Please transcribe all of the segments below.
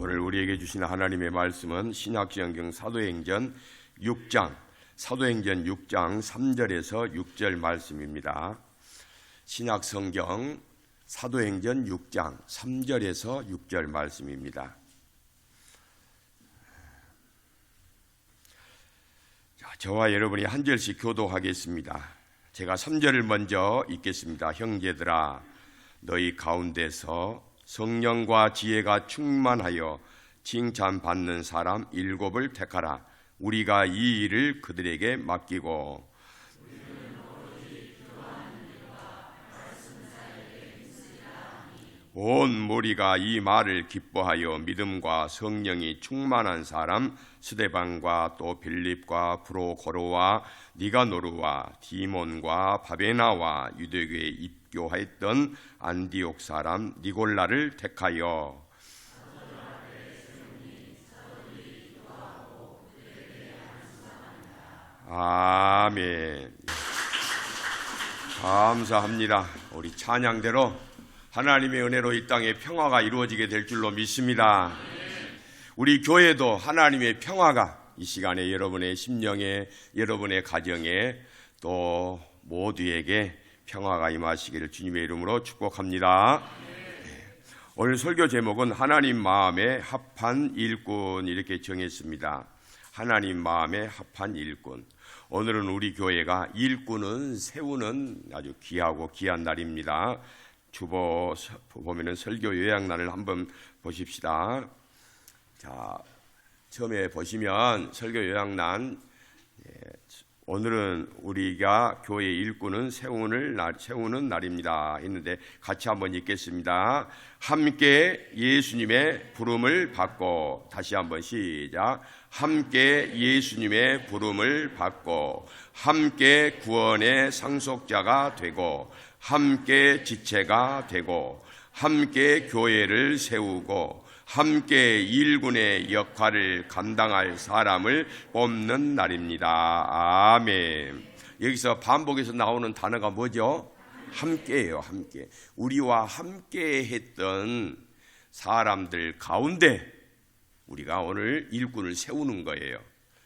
오늘 우리에게 주신 하나님의 말씀은 신약성경 사도행전 6장 3절에서 6절 말씀입니다. 신약성경 사도행전 6장 3절에서 6절 말씀입니다. 저와 여러분이 한 절씩 교독하겠습니다. 제가 3절을 먼저 읽겠습니다. 형제들아, 너희 가운데서 성령과 지혜가 충만하여 칭찬받는 사람 7을 택하라. 우리가 이 일을 그들에게 맡기고 온 무리가 이 말을 기뻐하여 믿음과 성령이 충만한 사람 스데반과 또 빌립과 브로고로와 니가노르와 디몬과 바베나와 유대교에 입교하였던 안디옥 사람 니골라를 택하여 아멘. 감사합니다. 우리 찬양대로 하나님의 은혜로 이 땅에 평화가 이루어지게 될 줄로 믿습니다. 우리 교회도 하나님의 평화가 이 시간에 여러분의 심령에, 여러분의 가정에 또 모두에게 평화가 임하시기를 주님의 이름으로 축복합니다. 오늘 설교 제목은 하나님 마음에 합한 일꾼 이렇게 정했습니다. 하나님 마음에 합한 일꾼. 오늘은 우리 교회가 일꾼은 세우는 아주 귀하고 귀한 날입니다. 주보 보면은 설교 요약란을 한번 보십시다. 자, 처음에 보시면 설교 요약란, 오늘은 우리가 교회 일꾼은 세우는 날입니다 했는데 같이 한번 읽겠습니다. 함께 예수님의 부름을 받고, 다시 한번 시작. 함께 예수님의 부름을 받고 함께 구원의 상속자가 되고 함께 지체가 되고 함께 교회를 세우고 함께 일꾼의 역할을 감당할 사람을 뽑는 날입니다. 아멘. 여기서 반복해서 나오는 단어가 뭐죠? 함께예요. 함께. 우리와 함께 했던 사람들 가운데 우리가 오늘 일꾼을 세우는 거예요.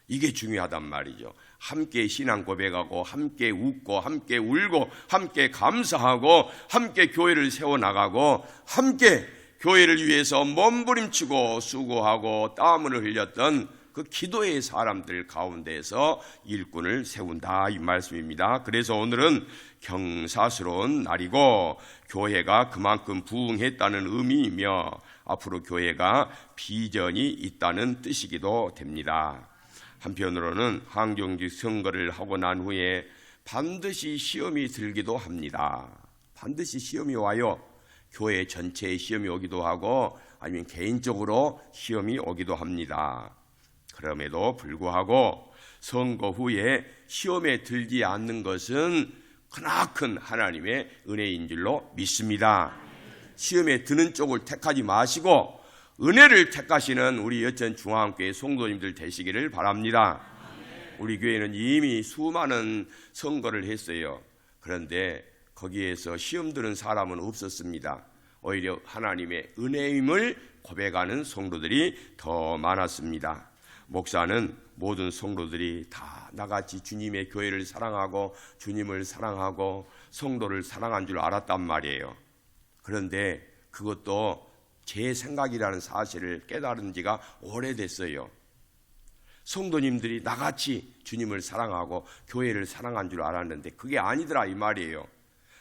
이게 중요하단 말이죠. 함께 신앙 고백하고 함께 웃고 함께 울고 함께 감사하고 함께 교회를 세워나가고 함께 교회를 위해서 몸부림치고 수고하고 땀을 흘렸던 그 기도의 사람들 가운데서 일꾼을 세운다 이 말씀입니다. 그래서 오늘은 경사스러운 날이고 교회가 그만큼 부흥했다는 의미이며 앞으로 교회가 비전이 있다는 뜻이기도 됩니다. 한편으로는 항정직 선거를 하고 난 후에 반드시 시험이 들기도 합니다. 반드시 시험이 와요. 교회 전체에 시험이 오기도 하고 아니면 개인적으로 시험이 오기도 합니다. 그럼에도 불구하고 선거 후에 시험에 들지 않는 것은 크나큰 하나님의 은혜인 줄로 믿습니다. 시험에 드는 쪽을 택하지 마시고 은혜를 택하시는 우리 여천 중앙교회 성도님들 되시기를 바랍니다. 우리 교회는 이미 수많은 선거를 했어요. 그런데 거기에서 시험 드는 사람은 없었습니다. 오히려 하나님의 은혜임을 고백하는 성도들이 더 많았습니다. 목사는 모든 성도들이 다 나같이 주님의 교회를 사랑하고 주님을 사랑하고 성도를 사랑한 줄 알았단 말이에요. 그런데 그것도 제 생각이라는 사실을 깨달은 지가 오래됐어요. 성도님들이 나같이 주님을 사랑하고 교회를 사랑한 줄 알았는데 그게 아니더라 이 말이에요.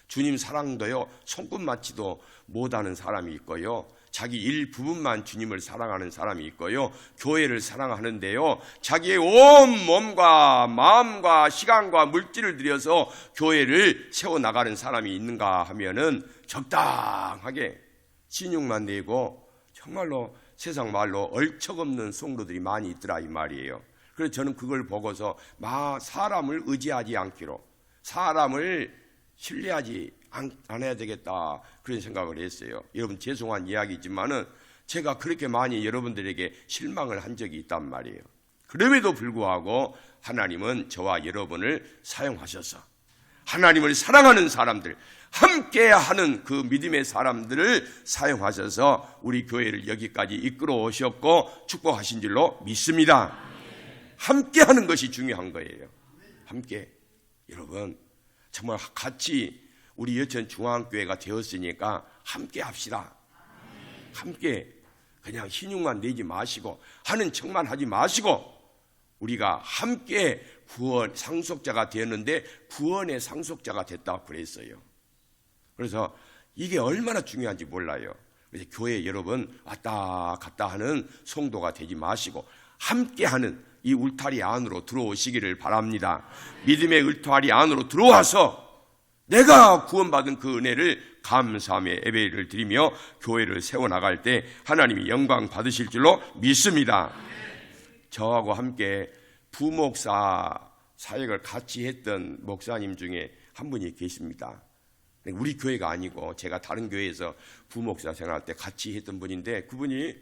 주님 사랑도요 손끝맞지도 못하는 사람이 있고요, 자기 일부분만 주님을 사랑하는 사람이 있고요, 교회를 사랑하는데요 자기의 온 몸과 마음과 시간과 물질을 들여서 교회를 세워나가는 사람이 있는가 하면은 적당하게 신용만 내고 정말로 세상 말로 얼척없는 성도들이 많이 있더라 이 말이에요. 그래서 저는 그걸 보고서 사람을 의지하지 않기로, 사람을 신뢰하지 않아야 되겠다 그런 생각을 했어요. 여러분 죄송한 이야기지만은 제가 그렇게 많이 여러분들에게 실망을 한 적이 있단 말이에요. 그럼에도 불구하고 하나님은 저와 여러분을 사용하셔서 하나님을 사랑하는 사람들, 함께하는 그 믿음의 사람들을 사용하셔서 우리 교회를 여기까지 이끌어 오셨고 축복하신 줄로 믿습니다. 함께하는 것이 중요한 거예요. 함께. 여러분 정말 같이 우리 여천 중앙교회가 되었으니까 함께 합시다. 함께 그냥 신용만 내지 마시고 하는 척만 하지 마시고 우리가 함께 구원 상속자가 되었는데 구원의 상속자가 됐다고 그랬어요. 그래서 이게 얼마나 중요한지 몰라요. 그래서 교회 여러분 왔다 갔다 하는 성도가 되지 마시고 함께하는 이 울타리 안으로 들어오시기를 바랍니다. 믿음의 울타리 안으로 들어와서 내가 구원받은 그 은혜를 감사하며 예배를 드리며 교회를 세워나갈 때 하나님이 영광 받으실 줄로 믿습니다. 저하고 함께 부목사 사역을 같이 했던 목사님 중에 한 분이 계십니다. 우리 교회가 아니고 제가 다른 교회에서 부목사 생활할 때 같이 했던 분인데 그분이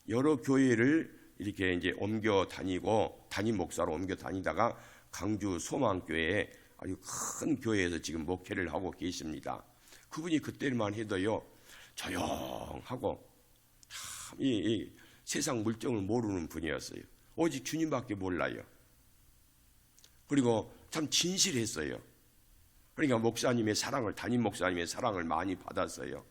여러 교회를 이렇게 이제 옮겨 다니고 담임 목사로 옮겨 다니다가 강주 소망교회에 아주 큰 교회에서 지금 목회를 하고 계십니다. 그분이 그때만 해도요 조용하고 참 이 세상 물정을 모르는 분이었어요. 오직 주님밖에 몰라요. 그리고 참 진실했어요. 그러니까 목사님의 사랑을 담임 목사님의 사랑을 많이 받았어요.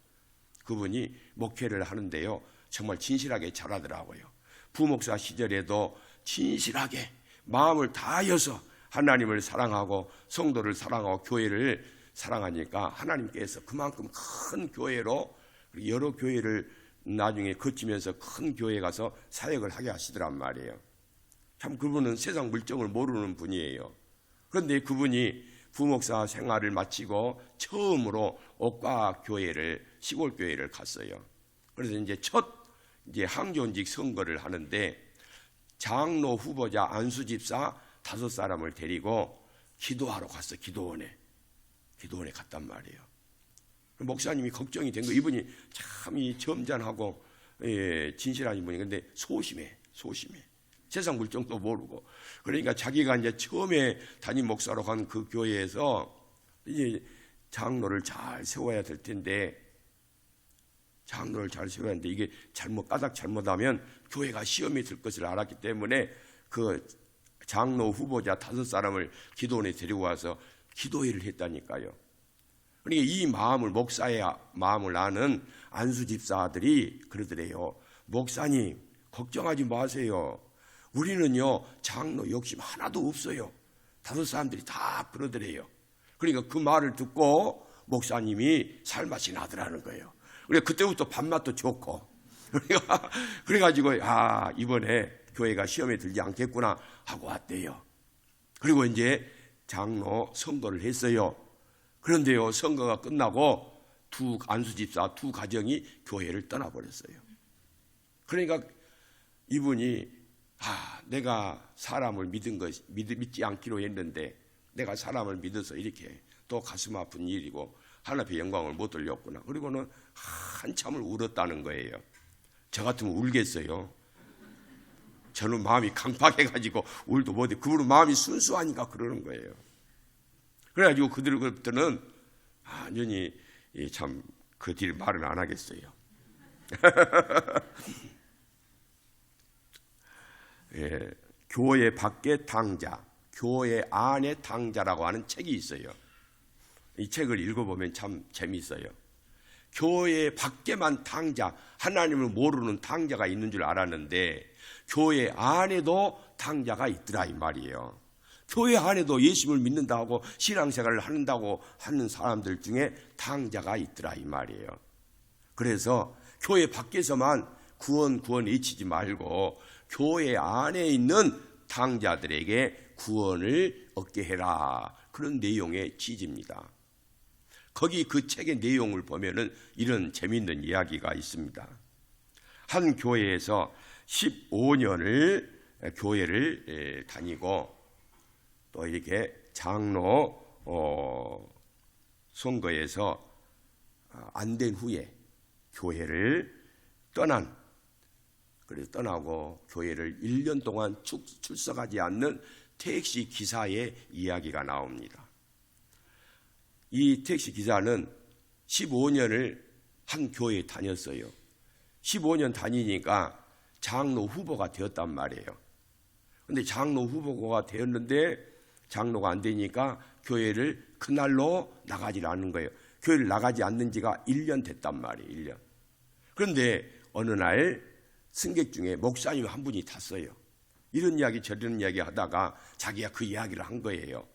그분이 목회를 하는데요 정말 진실하게 잘하더라고요. 부목사 시절에도 진실하게 마음을 다하여서 하나님을 사랑하고 성도를 사랑하고 교회를 사랑하니까 하나님께서 그만큼 큰 교회로 여러 교회를 나중에 거치면서 큰 교회에 가서 사역을 하게 하시더란 말이에요. 참 그분은 세상 물정을 모르는 분이에요. 그런데 그분이 부목사 생활을 마치고 처음으로 옥과 교회를 시골 교회를 갔어요. 그래서 이제 첫 항존직 선거를 하는데 장로 후보자 안수 집사 5사람을 데리고 기도하러 갔어. 기도원에 갔단 말이에요. 목사님이 걱정이 된 거. 이분이 참 점잖하고 진실한 분이 근데 소심해. 세상 물정도 모르고. 그러니까 자기가 이제 처음에 담임 목사로 간 그 교회에서 이제 장로를 잘 세워야 될 텐데 이게 까닭 잘못하면 교회가 시험에 들 것을 알았기 때문에 그 장로 후보자 5사람을 기도원에 데리고 와서 기도회를 했다니까요. 그러니까 이 마음을 목사의 마음을 아는 안수 집사들이 그러더래요. 목사님 걱정하지 마세요. 우리는요 장로 욕심 하나도 없어요. 5사람들이 다 그러더래요. 그러니까 그 말을 듣고 목사님이 살맛이 나더라는 거예요. 그러니까 그때부터 밥맛도 좋고 그래가지고 이번에 교회가 시험에 들지 않겠구나 하고 왔대요. 그리고 이제 장로 선거를 했어요. 그런데요 선거가 끝나고 안수집사 2가정이 교회를 떠나버렸어요. 그러니까 이분이 내가 사람을 믿지 않기로 했는데 내가 사람을 믿어서 이렇게 또 가슴 아픈 일이고 하나님 앞에 영광을 못 돌렸구나. 그리고는 한참을 울었다는 거예요. 저 같으면 울겠어요. 저는 마음이 강팍해가지고 울도 못해. 그분은 마음이 순수하니까 그러는 거예요. 그래가지고 그들부터는 완전히 참 그 뒤를 말은 안 하겠어요. 교회 밖의 당자, 교회 안의 당자라고 하는 책이 있어요. 이 책을 읽어보면 참 재미있어요. 교회 밖에만 당자, 하나님을 모르는 당자가 있는 줄 알았는데 교회 안에도 당자가 있더라 이 말이에요. 교회 안에도 예수님을 믿는다 하고 신앙생활을 한다고 하는 사람들 중에 당자가 있더라 이 말이에요. 그래서 교회 밖에서만 구원 외치지 말고 교회 안에 있는 당자들에게 구원을 얻게 해라. 그런 내용의 취지입니다. 거기 그 책의 내용을 보면은 이런 재미있는 이야기가 있습니다. 한 교회에서 15년을 교회를 다니고 또 이렇게 장로 선거에서 안 된 후에 교회를 떠나고 교회를 1년 동안 출석하지 않는 택시 기사의 이야기가 나옵니다. 이 택시 기사는 15년을 한 교회에 다녔어요. 15년 다니니까 장로 후보가 되었단 말이에요. 근데 장로 후보가 되었는데 장로가 안 되니까 교회를 그날로 나가지 않는 거예요. 교회를 나가지 않는 지가 1년 됐단 말이에요. 1년. 그런데 어느 날 승객 중에 목사님 한 분이 탔어요. 이런 이야기 저런 이야기 하다가 자기가 그 이야기를 한 거예요.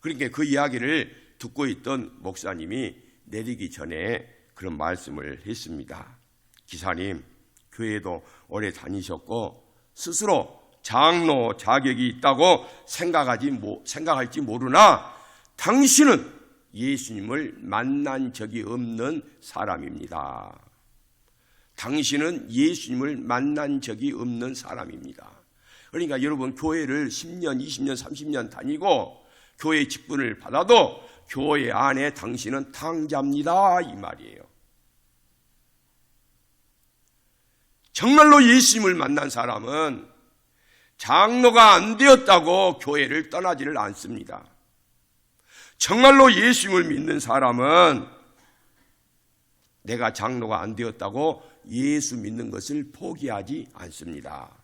그러니까 그 이야기를 듣고 있던 목사님이 내리기 전에 그런 말씀을 했습니다. 기사님, 교회도 오래 다니셨고 스스로 장로 자격이 있다고 생각할지 모르나 당신은 예수님을 만난 적이 없는 사람입니다. 당신은 예수님을 만난 적이 없는 사람입니다. 그러니까 여러분, 교회를 10년, 20년, 30년 다니고 교회 직분을 받아도 교회 안에 당신은 탕자입니다, 이 말이에요. 정말로 예수님을 만난 사람은 장로가 안 되었다고 교회를 떠나지를 않습니다. 정말로 예수님을 믿는 사람은 내가 장로가 안 되었다고 예수 믿는 것을 포기하지 않습니다.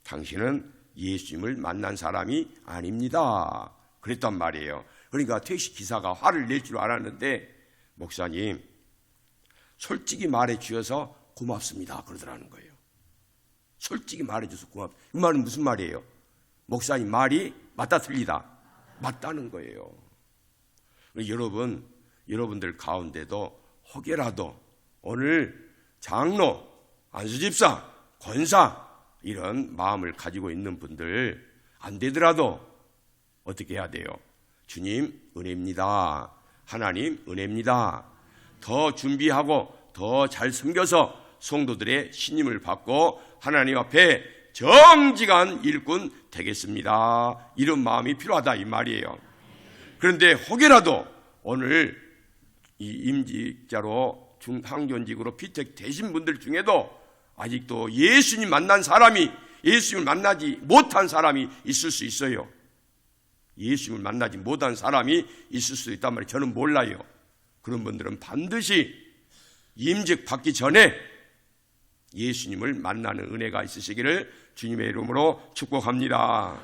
당신은 예수님을 만난 사람이 아닙니다. 그랬단 말이에요. 그러니까 택시 기사가 화를 낼 줄 알았는데 목사님, 솔직히 말해 주셔서 고맙습니다, 그러더라는 거예요. 솔직히 말해 주셔서 고맙습니다. 이 말은 무슨 말이에요? 목사님 말이 맞다 틀리다? 맞다는 거예요. 여러분들 가운데도 혹여라도 오늘 장로, 안수집사, 권사 이런 마음을 가지고 있는 분들 안 되더라도 어떻게 해야 돼요? 주님 은혜입니다. 하나님 은혜입니다. 더 준비하고 더 잘 섬겨서 성도들의 신임을 받고 하나님 앞에 정직한 일꾼 되겠습니다. 이런 마음이 필요하다 이 말이에요. 그런데 혹여라도 오늘 이 임직자로 중학교직으로 피택되신 분들 중에도 아직도 예수님 만난 사람이, 예수님을 만나지 못한 사람이 있을 수 있어요. 예수님을 만나지 못한 사람이 있을 수 있단 말이에요. 저는 몰라요. 그런 분들은 반드시 임직 받기 전에 예수님을 만나는 은혜가 있으시기를 주님의 이름으로 축복합니다.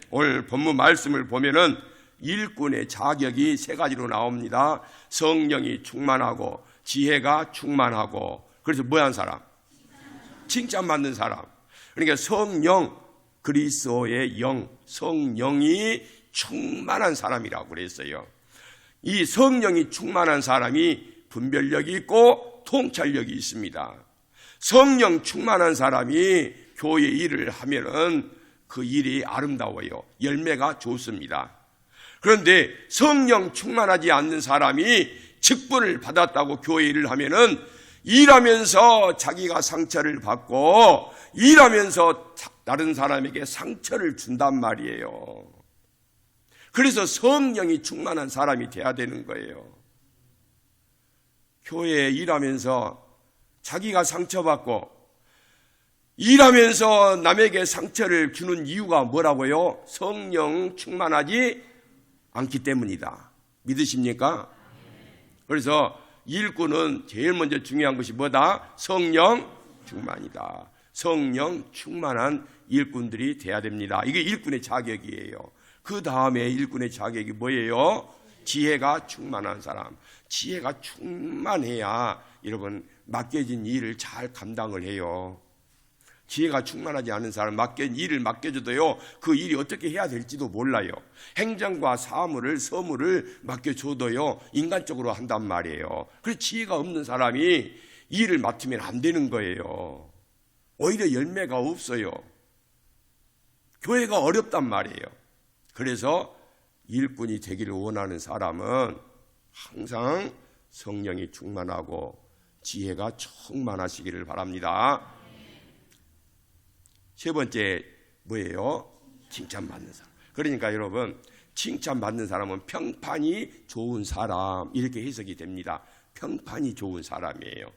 오늘 본문 말씀을 보면은 일꾼의 자격이 세 가지로 나옵니다. 성령이 충만하고 지혜가 충만하고, 그래서 뭐한 사람? 칭찬받는 사람. 그러니까 성령, 그리스도의 영, 성령이 충만한 사람이라고 그랬어요. 이 성령이 충만한 사람이 분별력이 있고 통찰력이 있습니다. 성령 충만한 사람이 교회 일을 하면은 그 일이 아름다워요. 열매가 좋습니다. 그런데 성령 충만하지 않는 사람이 직분을 받았다고 교회 일을 하면은 일하면서 자기가 상처를 받고 일하면서 다른 사람에게 상처를 준단 말이에요. 그래서 성령이 충만한 사람이 돼야 되는 거예요. 교회에 일하면서 자기가 상처받고 일하면서 남에게 상처를 주는 이유가 뭐라고요? 성령 충만하지 않기 때문이다. 믿으십니까? 그래서 일꾼은 제일 먼저 중요한 것이 뭐다? 성령 충만이다. 성령 충만한 일꾼들이 돼야 됩니다. 이게 일꾼의 자격이에요. 그 다음에 일꾼의 자격이 뭐예요? 지혜가 충만한 사람. 지혜가 충만해야 여러분 맡겨진 일을 잘 감당을 해요. 지혜가 충만하지 않은 사람, 일을 맡겨줘도요, 그 일이 어떻게 해야 될지도 몰라요. 행정과 서무를 맡겨줘도요, 인간적으로 한단 말이에요. 그래서 지혜가 없는 사람이 일을 맡으면 안 되는 거예요. 오히려 열매가 없어요. 교회가 어렵단 말이에요. 그래서 일꾼이 되기를 원하는 사람은 항상 성령이 충만하고 지혜가 충만하시기를 바랍니다. 세 번째 뭐예요? 칭찬받는 사람. 그러니까 여러분, 칭찬받는 사람은 평판이 좋은 사람, 이렇게 해석이 됩니다. 평판이 좋은 사람이에요.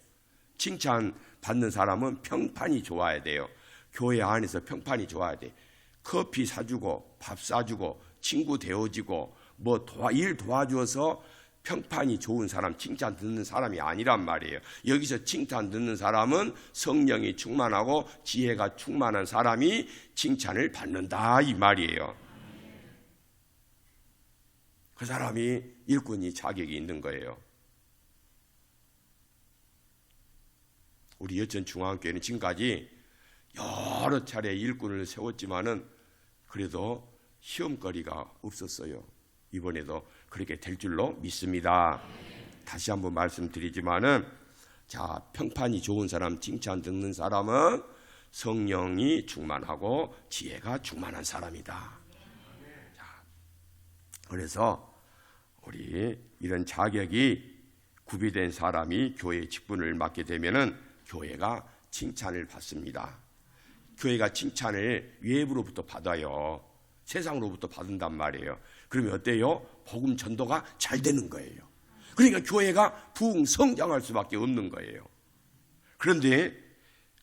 칭찬받는 사람은 평판이 좋아야 돼요. 교회 안에서 평판이 좋아야 돼. 커피 사주고 밥 사주고 친구 되어지고 일 도와주어서 평판이 좋은 사람, 칭찬 듣는 사람이 아니란 말이에요. 여기서 칭찬 듣는 사람은 성령이 충만하고 지혜가 충만한 사람이 칭찬을 받는다 이 말이에요. 그 사람이 일꾼이 자격이 있는 거예요. 우리 여천 중앙교회는 지금까지 여러 차례 일꾼을 세웠지만은 그래도 시험거리가 없었어요. 이번에도 그렇게 될 줄로 믿습니다. 다시 한번 말씀드리지만은, 자, 평판이 좋은 사람, 칭찬 듣는 사람은 성령이 충만하고 지혜가 충만한 사람이다. 자, 그래서 우리 이런 자격이 구비된 사람이 교회 직분을 맡게 되면은 교회가 칭찬을 받습니다. 교회가 칭찬을 외부로부터 받아요. 세상으로부터 받는단 말이에요. 그러면 어때요? 복음 전도가 잘 되는 거예요. 그러니까 교회가 부흥 성장할 수밖에 없는 거예요. 그런데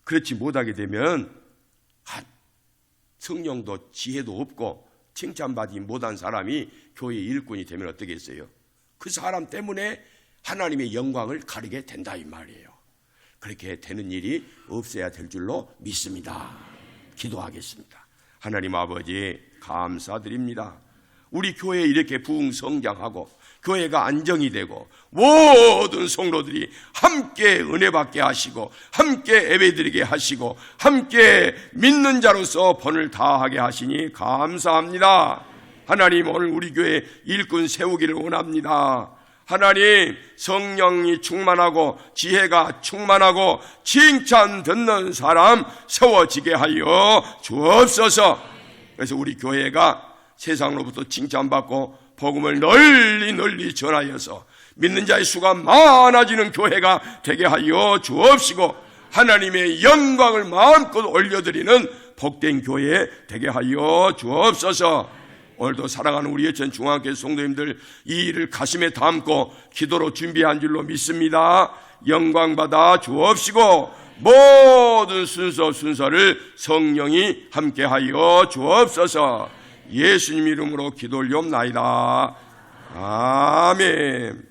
그렇지 못하게 되면 성령도 지혜도 없고 칭찬받지 못한 사람이 교회 일꾼이 되면 어떻게 했어요? 그 사람 때문에 하나님의 영광을 가리게 된다 이 말이에요. 그렇게 되는 일이 없어야 될 줄로 믿습니다. 기도하겠습니다. 하나님 아버지 감사드립니다. 우리 교회에 이렇게 부흥 성장하고 교회가 안정이 되고 모든 성도들이 함께 은혜 받게 하시고 함께 예배드리게 하시고 함께 믿는 자로서 본을 다하게 하시니 감사합니다. 하나님, 오늘 우리 교회 일꾼 세우기를 원합니다. 하나님, 성령이 충만하고 지혜가 충만하고 칭찬 듣는 사람 세워지게 하여 주옵소서. 그래서 우리 교회가 세상으로부터 칭찬받고 복음을 널리 전하여서 믿는 자의 수가 많아지는 교회가 되게 하여 주옵시고, 하나님의 영광을 마음껏 올려드리는 복된 교회 되게 하여 주옵소서. 오늘도 사랑하는 우리 여천 중앙교회 성도님들, 이 일을 가슴에 담고 기도로 준비한 줄로 믿습니다. 영광 받아 주옵시고 모든 순서를 성령이 함께하여 주옵소서. 예수님 이름으로 기도 올리옵나이다. 아멘.